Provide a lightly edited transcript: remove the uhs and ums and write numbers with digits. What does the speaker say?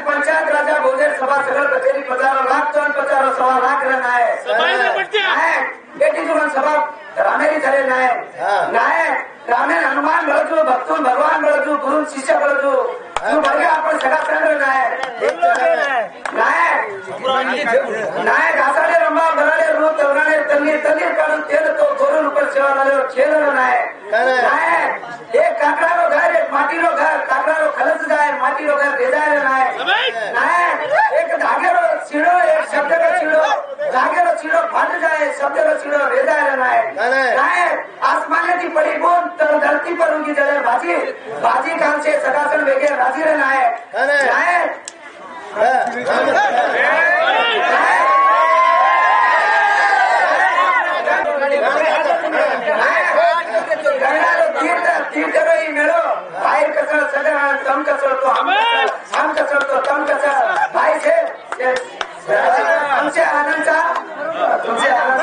पंचायत राजा भोजन सभा सगळ कचेरी 50 लाख टन 50 सवा लाख रन आहे बेटी जुगन सभा रामेरी झाले नाही रामेन हनुमान बळजू भक्तून भगवान बळजू गुरु शिष्य बळजू तू बघा आपण सगळा चंद्र नाही घासाडे रंबा भराडे रूप तवराडे तल्ली तल्ली काढून तेल तो गोरून ऊपर सेवा झाले खेळलं नाही एक काकडारो घर एक माटीरो घर काकडारो खलस जाय माटीरो घर भेजायला नाही एक धागेरो चिडो एक शब्दरो चिडो धागेरो चिडो फाट जाए शब्दरो चिडो भेजायला नाही आसमानाची पडी बोन तर धरती पर उगी जले भाजी भाजी कालचे सदासन वेगळे राजी रे नाही मिळो बाहेर कसं सगळं तम कसरतो हम कसरतो तम कसर भाई से आमचे आनंदचा तुमचे आनंद